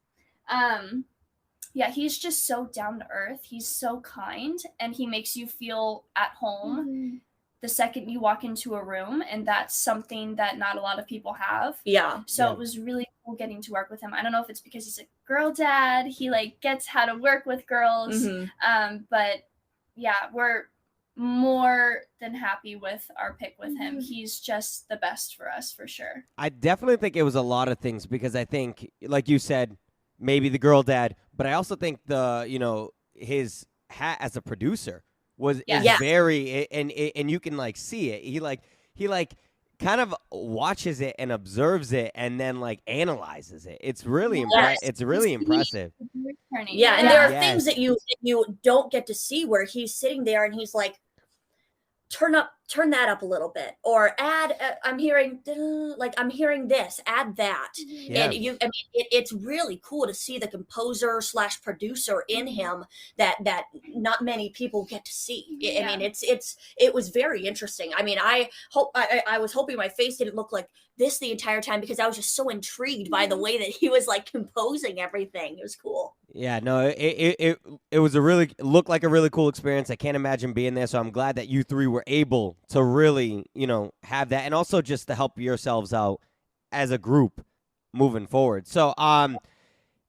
He's just so down to earth. He's so kind, and he makes you feel at home the second you walk into a room, and that's something that not a lot of people have. So it was really cool getting to work with him. I don't know if it's because he's a girl dad, he like gets how to work with girls, but we're more than happy with our pick with him. He's just the best for us, for sure. I definitely think it was a lot of things because I think, like you said, maybe the girl dad, but I also think his hat as a producer is very, and you can like see it. He kind of watches it and observes it and then like analyzes it. It's really it's really impressive. And there are things that you don't get to see where he's sitting there and he's like, turn that up a little bit, or add I'm hearing this, add that. And it's really cool to see the composer / producer in him that not many people get to see. I mean, it was very interesting. I mean, I was hoping my face didn't look like this the entire time, because I was just so intrigued by the way that he was like composing everything. It was cool. Yeah, no, it was looked like a really cool experience. I can't imagine being there, so I'm glad that you three were able to really, have that, and also just to help yourselves out as a group moving forward. So,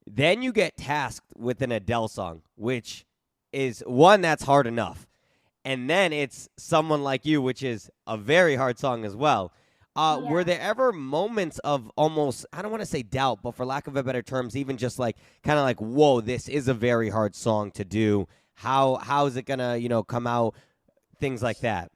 then you get tasked with an Adele song, which is one that's hard enough, and then it's Someone Like You, which is a very hard song as well. Were there ever moments of almost, I don't want to say doubt, but for lack of a better terms, even just like kind of like, whoa, this is a very hard song to do. How is it gonna, come out? Things like that.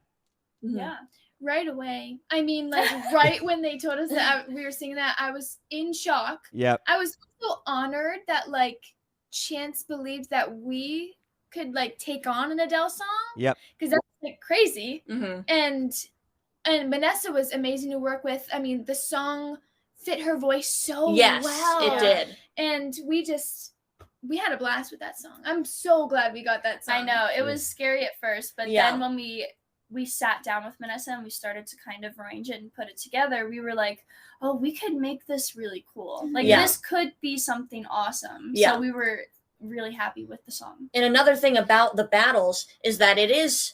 Yeah, right away. I mean, like right when they told us that we were singing that, I was in shock. Yep. I was so honored that like Chance believed that we could like take on an Adele song. Yep. Because that's like crazy. Mm-hmm. And Vanessa was amazing to work with. I mean, the song fit her voice so well. Yes, it did. And we had a blast with that song. I'm so glad we got that song. I know. It was scary at first, but then when we sat down with Vanessa and we started to kind of arrange it and put it together, we were like, oh, we could make this really cool. Like, this could be something awesome. Yeah. So we were really happy with the song. And another thing about the battles is that it is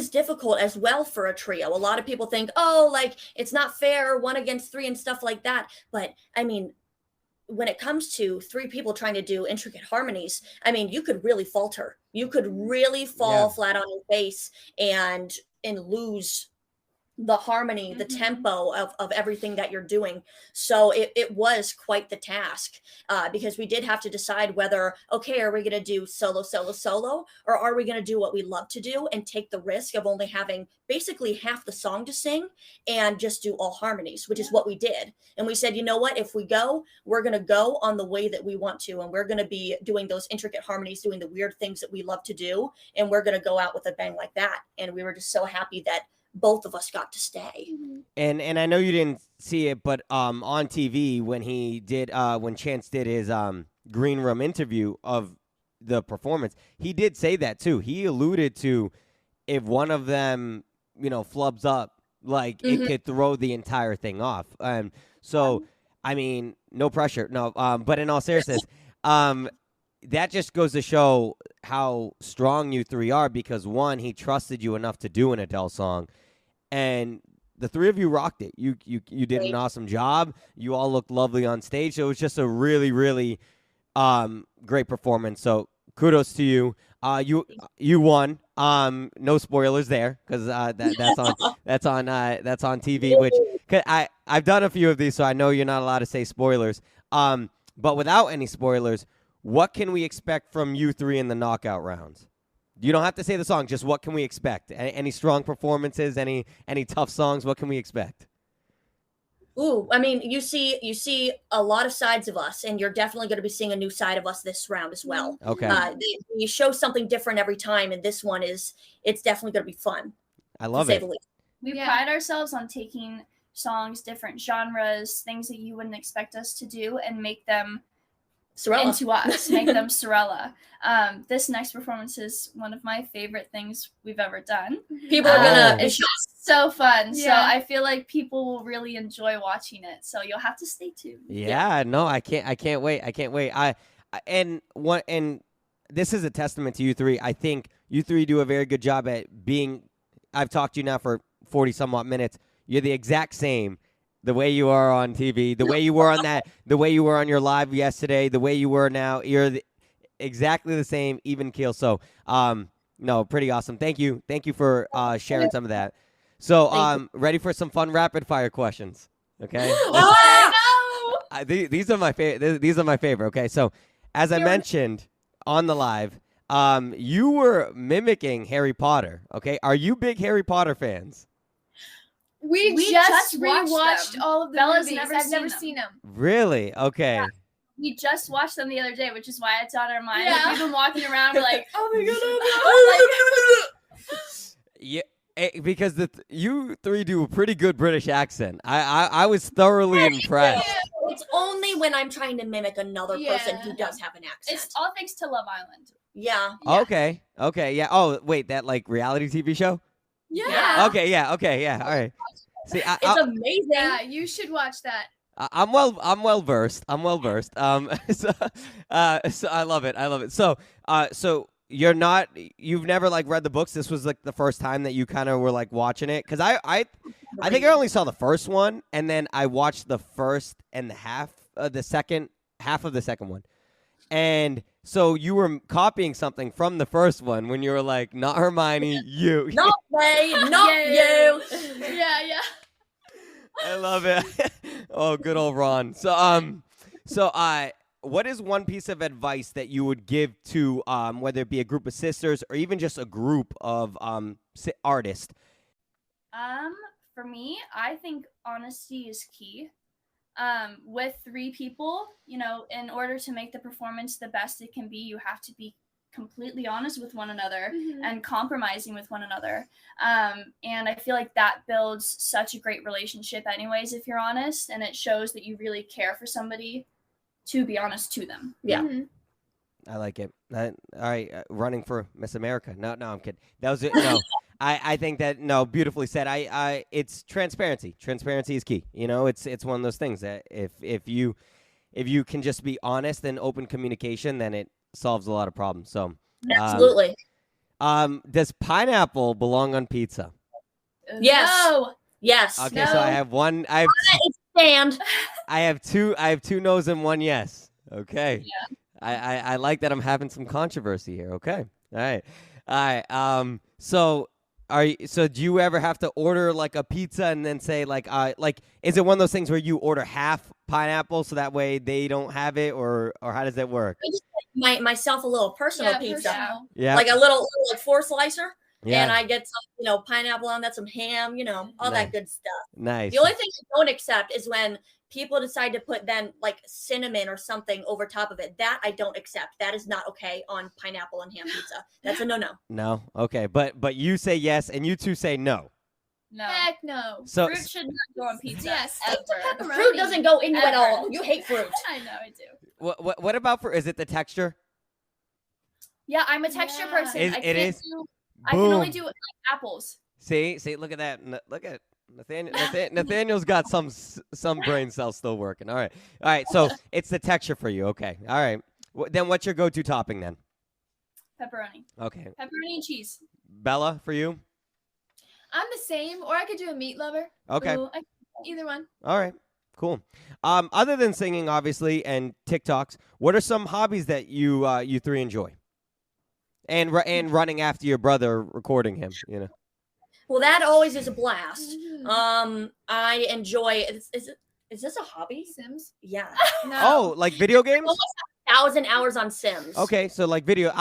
difficult as well for a trio. A lot of people think, oh, like it's not fair, 1 against 3 and stuff like that. But I mean, when it comes to 3 people trying to do intricate harmonies, I mean, you could really falter. You could really fall flat on your face and lose the harmony, the tempo of everything that you're doing. So it was quite the task, because we did have to decide whether, okay, are we going to do solo, or are we going to do what we love to do and take the risk of only having basically half the song to sing and just do all harmonies, which is what we did. And we said, you know what, if we go, we're going to go on the way that we want to, and we're going to be doing those intricate harmonies, doing the weird things that we love to do, and we're going to go out with a bang like that. And we were just so happy that both of us got to stay. And I know you didn't see it, but on TV when when Chance did his green room interview of the performance, he did say that too. He alluded to if one of them, flubs up, like it could throw the entire thing off. So I mean, no pressure, no. But in all seriousness, that just goes to show how strong you 3 are, because 1, he trusted you enough to do an Adele song. And the 3 of you rocked it. You did an awesome job. You all looked lovely on stage. So it was just a really, really great performance. So kudos to you. You won. No spoilers there, because that's on TV. Which I've done a few of these, so I know you're not allowed to say spoilers. But without any spoilers, what can we expect from you 3 in the knockout rounds? You don't have to say the song. Just what can we expect? Any strong performances? Any tough songs? What can we expect? Ooh, I mean, you see a lot of sides of us, and you're definitely going to be seeing a new side of us this round as well. Okay. You show something different every time, and this one it's definitely going to be fun. I love it. We pride ourselves on taking songs, different genres, things that you wouldn't expect us to do, and make them Sorelle. Into us, make them Sorelle. This next performance is one of my favorite things we've ever done. People are gonna. It's just so fun. Yeah. So I feel like people will really enjoy watching it. So you'll have to stay tuned. Yeah. No, I can't wait. And this is a testament to you 3. I think you 3 do a very good job at being. I've talked to you now for 40 somewhat minutes. You're the exact same. The way you are on TV, the way you were the way you were on your live yesterday, the way you were now, you're exactly the same, even keel. So, no, pretty awesome. Thank you for sharing some of that. So, ready for some fun rapid fire questions? Okay. These are my favorite. These are my favorite. Okay. So, as I mentioned on the live, you were mimicking Harry Potter. Okay. Are you big Harry Potter fans? We just rewatched all of the Bella's movies. I've never seen them. Really? Okay. Yeah. We just watched them the other day, which is why it's on our mind. Yeah. We've been walking around, we're like, oh my god. because you three do a pretty good British accent. I was thoroughly impressed. It's only when I'm trying to mimic another person who does have an accent. It's all thanks to Love Island. Yeah. Okay. Yeah. Oh, wait, that like reality TV show? Yeah. Okay. Yeah. All right. See, it's amazing. Yeah, you should watch that. I'm well versed. So I love it. So you've never like read the books. This was like the first time that you kind of were like watching it, because I think I only saw the first one, and then I watched the first and the second half of the second one, and so you were copying something from the first one when you were like, not Hermione, you. Not me, not you. Yeah. I love it. Oh, good old Ron. What is one piece of advice that you would give to whether it be a group of sisters or even just a group of artists? For me, I think honesty is key. With 3 people, in order to make the performance the best it can be, you have to be completely honest with one another and compromising with one another. And I feel like that builds such a great relationship anyways, if you're honest, and it shows that you really care for somebody to be honest to them. Yeah. I like it. All right, running for Miss America. No, I'm kidding. That was it. No, I think that beautifully said. It's transparency. Transparency is key. It's one of those things that if you can just be honest and open communication, then it solves a lot of problems. So absolutely. Does pineapple belong on pizza? Yes. No. Yes. Okay, no. so I have one. Stand. I have two no's and one yes. Okay. Yeah. I like that I'm having some controversy here. Okay. All right. So do you ever have to order like a pizza and then say like is it one of those things where you order half pineapple so that way they don't have it, or how does that work? I just make myself a little personal pizza. Personal. Yeah. Like a little like 4 slicer. Yeah. And I get some, pineapple on that, some ham, all that good stuff. Nice. The only thing I don't accept is when people decide to put then like cinnamon or something over top of it. That I don't accept. That is not okay on pineapple and ham pizza. That's a no-no. No. Okay. But you say yes, and you two say no. No. Heck no. So fruit should not go on pizza. Yes. Ever. Fruit doesn't go in you at all. You hate fruit. I know, I do. what about is it the texture? Yeah, I'm a texture person. I can only do like apples. See, look at that. Look at Nathaniel. Nathaniel's got some brain cells still working. All right. So it's the texture for you. Okay. All right. Then what's your go-to topping then? Pepperoni. Okay. Pepperoni and cheese. Bella, for you? I'm the same, or I could do a meat lover. Okay. Ooh, either one. All right. Cool. Other than singing, obviously, and TikToks, what are some hobbies that you three enjoy? And running after your brother, recording him, Well, that always is a blast. I enjoy. Is this a hobby? Sims? Yeah. No. Oh, like video games? Almost 1,000 hours on Sims. Okay, so like video.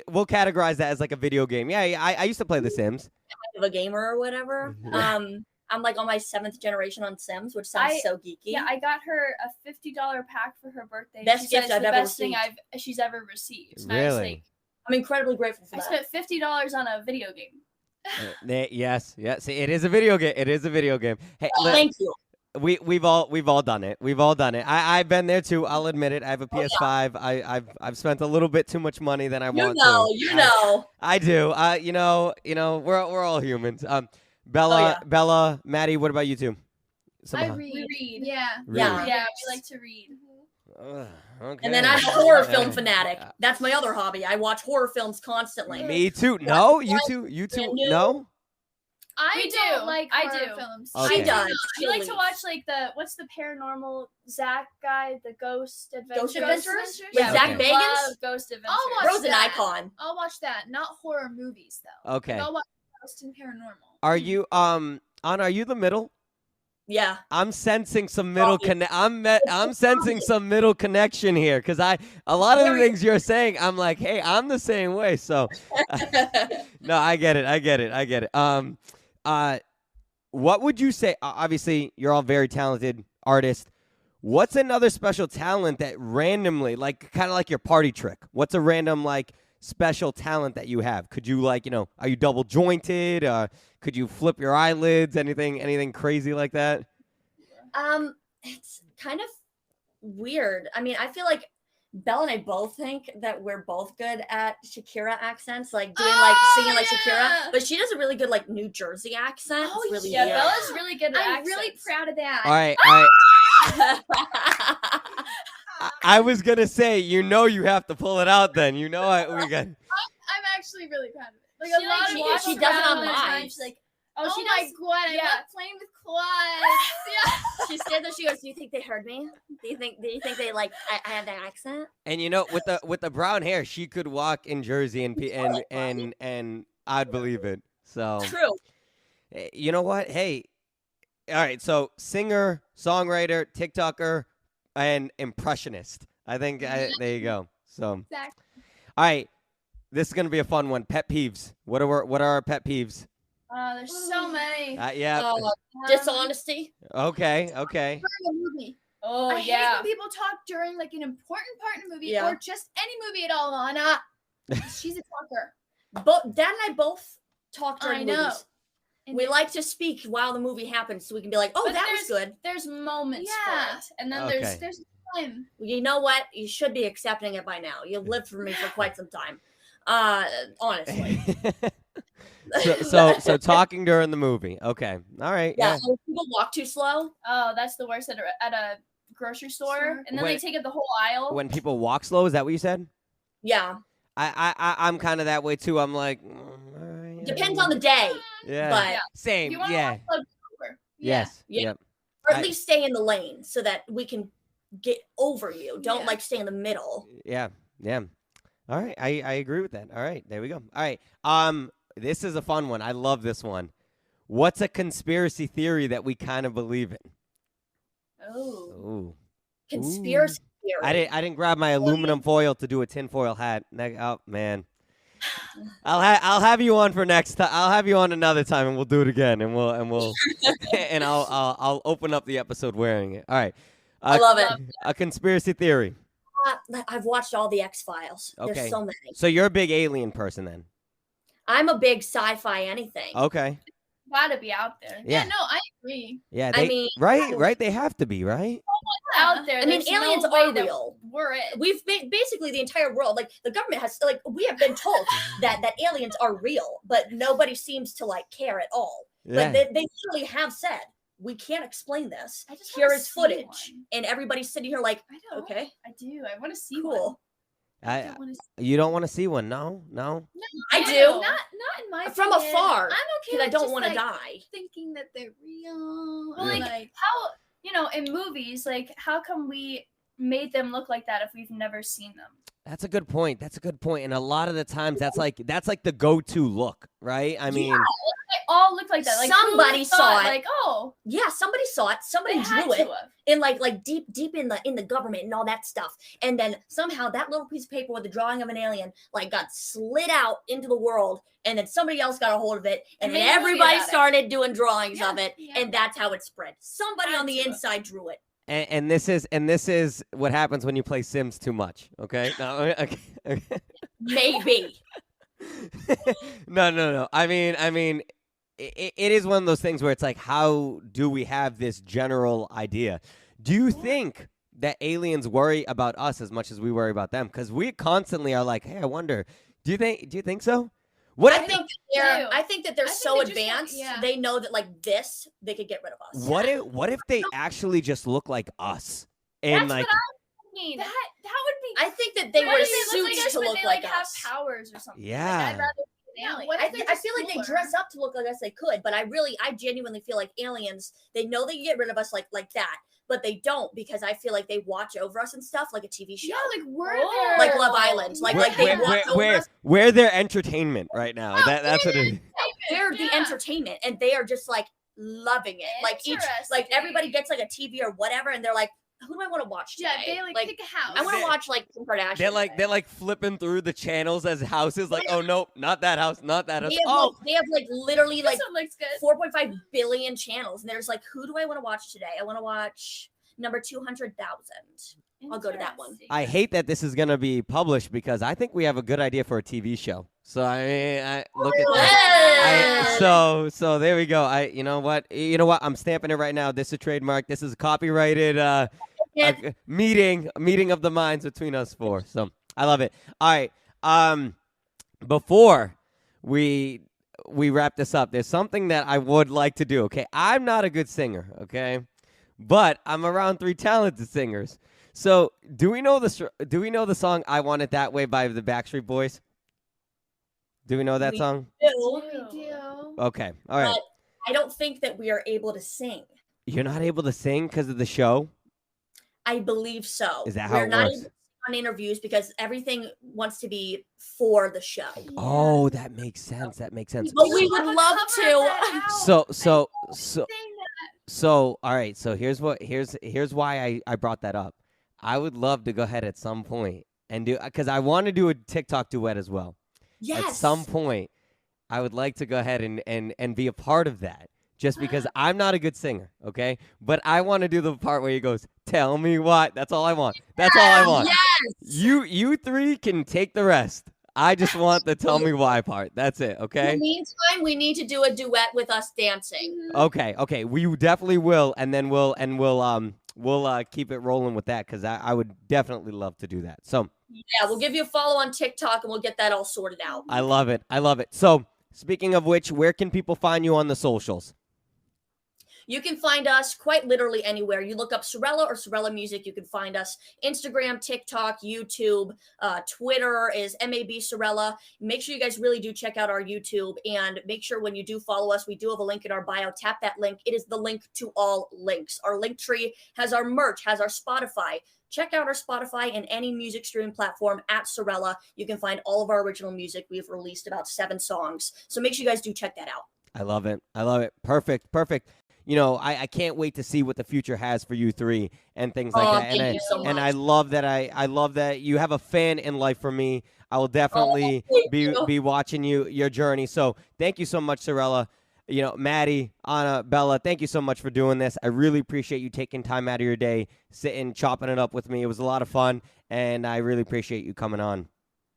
We'll categorize that as like a video game. Yeah, I used to play The Sims. Of a gamer or whatever. I'm like on my 7th generation on Sims, which sounds so geeky. Yeah, I got her a $50 pack for her birthday. Best gift I've ever best received. thing she's ever received. Really? I'm incredibly grateful for I that. spent $50 on a video game. Yes. See, it is a video game. Hey, thank you. We've all done it. I've been there too. I'll admit it. I have a PS5. I've spent a little bit too much money than I want to. You know. I do. We're all humans. Bella, Maddie, what about you two? I read. We read. Yeah. Yeah. Yeah, we like to read. Okay. And then I'm a horror film fanatic. That's my other hobby. I watch horror films constantly. Me too. No, you two. No. I don't like horror do. films. Okay. She does. We like to watch like what's the paranormal Zach guy, the Ghost Adventures? Ghost Adventures? Yeah, With Zach okay. Bagans? Love Ghost Adventures. I'll watch Bro's an that. icon. I'll watch that. Not horror movies though. Okay. Like, I'll watch Ghost and Paranormal. Are you Anna? Are you the middle? Yeah. I'm sensing some middle I'm sensing some middle connection here, because a lot of the things you're saying, I'm like, hey, I'm the same way. So no, I get it. What would you say? Obviously, you're all very talented artists. What's another special talent that randomly, like kind of like your party trick? What's a random like special talent that you have? Could you are you double jointed? Could you flip your eyelids? Anything crazy like that? It's kind of weird. I mean, I feel like Belle and I both think that we're both good at Shakira accents, like doing singing like Shakira, but she does a really good New Jersey accent. Oh, it's really yeah, weird. Bella's really good at accents. I'm really proud of that. All right. I was gonna say, you have to pull it out. Then we got. I'm actually really proud of it. Like a lot of people, she does it on live. She's like, oh my god, I love playing with quads. Yeah. She said that. She goes, "Do you think they heard me? Do you think they I have that accent?" And with the brown hair, she could walk in Jersey and I'd believe it. So true. You know what? Hey, all right. So singer, songwriter, TikToker, and impressionist. I think there you go. So exactly. All right, this is gonna be a fun one. Pet peeves. What are our pet peeves? There's so many. Yeah. Dishonesty. Okay. During a movie. Oh, I hate when people talk during an important part in a movie or just any movie at all. Anna, she's a talker. But Dad and I both talk during movies. And we like to speak while the movie happens, so we can be like, "Oh, that was good." There's moments for it, and then there's time. You know what? You should be accepting it by now. You've lived for me for quite some time. Honestly. So talking during the movie. Okay. All right. Yeah. So people walk too slow. Oh, that's the worst at a grocery store. And then they take up the whole aisle. When people walk slow, is that what you said? Yeah. I'm kind of that way too. I'm like, depends on the day. Yeah. But same. Yeah. Yes. Yeah. Yep. Or at least stay in the lane so that we can get over you. Don't stay in the middle. Yeah. Yeah. All right. I agree with that. All right. There we go. All right. This is a fun one. I love this one. What's a conspiracy theory that we kind of believe in? Oh. Conspiracy theory. I didn't grab my aluminum foil to do a tinfoil hat. Oh man. I'll have you on for next time. I'll have you on another time, and we'll do it again, and we'll and I'll open up the episode wearing it. All right. I love it. A conspiracy theory. I've watched all the X-Files. Okay. There's so many. So you're a big alien person then? I'm a big sci-fi anything. Okay. Gotta be out there. Yeah, no, I agree. Yeah, right. They have to be, right? Out there. I mean, aliens are real. We're it. We've basically the entire world, the government has, we have been told that aliens are real, but nobody seems to care at all. Yeah. Like they literally have said, we can't explain this. Here is footage, and everybody's sitting here like, okay. I do. I want to see one. You don't want to see one? No. I do. Not in my from opinion. afar. I'm okay. Because I don't want to die. Thinking that they're real. Well, how in movies, how come we made them look like that if we've never seen them? That's a good point. And a lot of the times, that's like the go-to look, right? I mean, they all look like that. Somebody saw it. Yeah, somebody saw it. Somebody drew it. And deep in the government and all that stuff. And then somehow that little piece of paper with the drawing of an alien got slid out into the world, and then somebody else got a hold of it, and then everybody started doing drawings of it, and that's how it spread. Somebody on the inside drew it. And this is what happens when you play Sims too much. Okay. No. Okay. Maybe. No. I mean, it is one of those things where it's like, how do we have this general idea? Do you think that aliens worry about us as much as we worry about them? Because we constantly are like, hey, I wonder. Do you think so? I think that they're so advanced. They know that they could get rid of us. What if they actually just look like us? And That's what I'm thinking. That would be. I think that they wear suits to look like us. Have powers or something. Yeah. I'd rather be an alien. I feel like they dress up to look like us. They could, but I genuinely feel like aliens. They know they can get rid of us like that. But they don't, because I feel like they watch over us and stuff like a TV show. Yeah, we're like Love Island. They watch over us. We're their entertainment right now. That's what it is. They're the entertainment, and they are just loving it. Everybody gets a TV or whatever, and they're like, who do I want to watch today? Yeah, they pick a house. I want to watch some Kardashians. They're flipping through the channels as houses. Oh no, not that house, not that house. They have literally this one looks good. 4.5 billion channels, and there's who do I want to watch today? I want to watch number 200,000. I'll go to that one. I hate that this is going to be published because I think we have a good idea for a TV show. So I mean, look at that. So there we go. You know what? I'm stamping it right now. This is trademark. This is a copyrighted a meeting of the minds between us four. So I love it. All right. Before we wrap this up, there's something that I would like to do. Okay, I'm not a good singer. Okay, but I'm around 3 talented singers. So do we know the song "I Want It That Way" by the Backstreet Boys? Do we know that song? We do. Okay, all right. But I don't think that we are able to sing. You're not able to sing because of the show? I believe so. Is that how We're it not works? able to sing on interviews because everything wants to be for the show. Oh, that makes sense. That makes sense. But we would love to. So all right. So here's why I brought that up. I would love to go ahead at some point and do, because I want to do a TikTok duet as well. Yes. At some point, I would like to go ahead and be a part of that. Just because I'm not a good singer, okay? But I want to do the part where he goes, "Tell me what." That's all I want. That's all I want. Yes. You 3 can take the rest. I just want the "tell me why" part. That's it, okay? In the meantime, we need to do a duet with us dancing. Okay. We definitely will, and then we'll keep it rolling with that because I would definitely love to do that. So yeah, we'll give you a follow on TikTok and we'll get that all sorted out. I love it. So speaking of which, where can people find you on the socials? You can find us quite literally anywhere. You look up Sorelle or Sorelle Music, you can find us. Instagram, TikTok, YouTube, Twitter is MAB Sorelle. Make sure you guys really do check out our YouTube, and make sure when you do follow us, we do have a link in our bio. Tap that link. It is the link to all links. Our link tree has our merch, has our Spotify. Check out our Spotify and any music streaming platform at Sorelle. You can find all of our original music. We've released about 7 songs. So make sure you guys do check that out. I love it. Perfect. I can't wait to see what the future has for you 3 and things like that. Thank you so much. And I love that you have a fan in life for me. I will definitely be watching your journey. So thank you so much, Sorelle. Madi, Anna, Bella, thank you so much for doing this. I really appreciate you taking time out of your day, sitting, chopping it up with me. It was a lot of fun, and I really appreciate you coming on.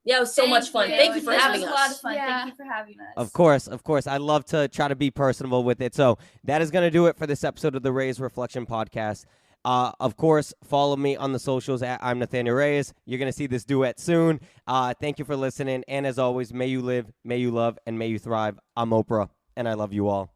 Yeah, it was so much fun. Thank you for having us. It was a lot of fun. Yeah. Thank you for having us. Of course. I love to try to be personable with it. So that is going to do it for this episode of the Reyes Reflection Podcast. Of course, follow me on the socials at I'm Nathanael Reyes. You're going to see this duet soon. Thank you for listening. And as always, may you live, may you love, and may you thrive. I'm Oprah, and I love you all.